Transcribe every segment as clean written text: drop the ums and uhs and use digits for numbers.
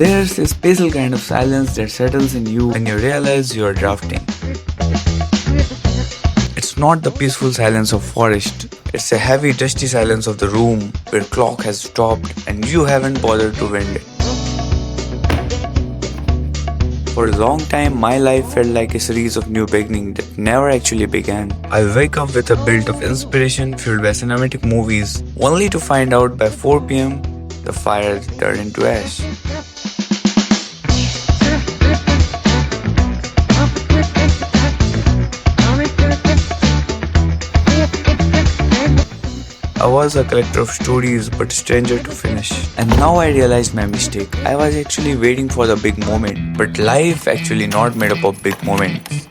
There's a special kind of silence that settles in you when you realize you are drafting. It's not the peaceful silence of forest. It's a heavy, dusty silence of the room where clock has stopped and you haven't bothered to wind it. For a long time, my life felt like a series of new beginnings that never actually began. I wake up with a build of inspiration fueled by cinematic movies, only to find out by 4 p.m. the fire turned into ash. I was a collector of stories but a stranger to finish. And now I realized my mistake. I was actually waiting for the big moment. But life actually not made up of big moments.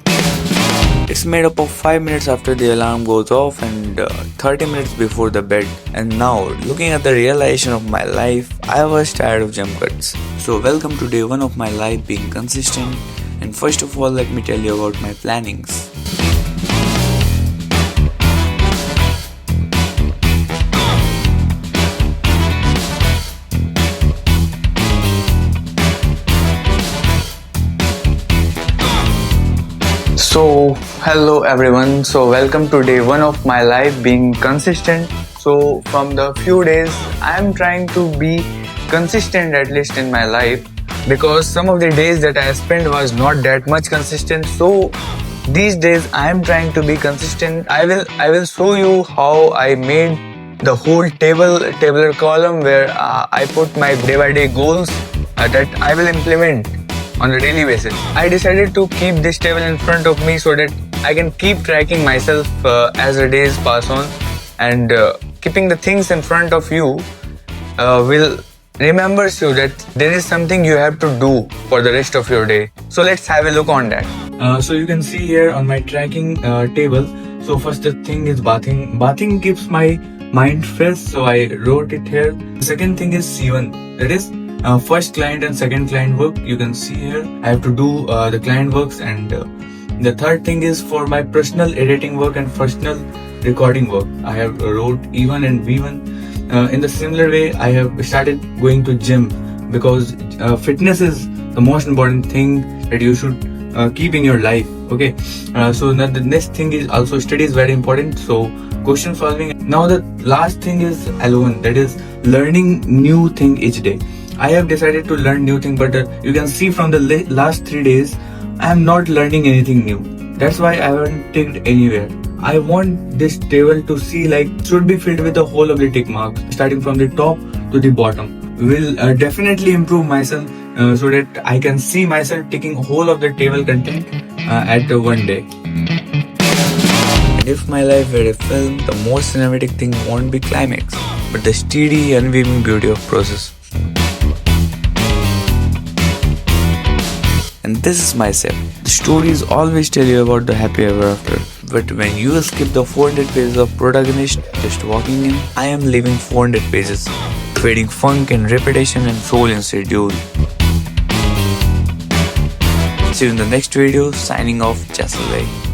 It's made up of 5 minutes after the alarm goes off and 30 minutes before the bed. And now, looking at the realization of my life, I was tired of jump cuts. So welcome to day 1 of my life being consistent. And first of all, let me tell you about my plannings. So hello everyone, so welcome to day 1 of my life being consistent. So from the few days I am trying to be consistent, at least in my life, because some of the days that I spent was not that much consistent. So these days I am trying to be consistent. I will show you how I made the whole tabular column where I put my day by day goals that I will implement on a daily basis. I decided to keep this table in front of me so that I can keep tracking myself as the days pass on, and keeping the things in front of you will remembers you that there is something you have to do for the rest of your day. So let's have a look on that. So you can see here on my tracking table. So first the thing is bathing. Bathing keeps my mind fresh, so I wrote it here. The second thing is C1, that is first client and second client work. You can see here I have to do the client works, and the third thing is for my personal editing work and personal recording work. I have wrote E1 and V1. In the similar way, I have started going to gym because fitness is the most important thing that you should keep in your life. Okay, so now the next thing is also study is very important. So question solving. Now the last thing is L1, that is learning new thing each day. I have decided to learn new thing, but you can see from the last 3 days I am not learning anything new. That's why I haven't ticked anywhere. I want this table to see like should be filled with the whole of the tick marks, starting from the top to the bottom. Will definitely improve myself so that I can see myself ticking whole of the table content at one day. If my life were a film, the most cinematic thing won't be climax, but the steady, unweaving beauty of process. And this is myself. The stories always tell you about the happy ever after. But when you skip the 400 pages of protagonist just walking in, I am leaving 400 pages, trading funk in repetition and soul in schedule. See you in the next video. Signing off, Jasaway.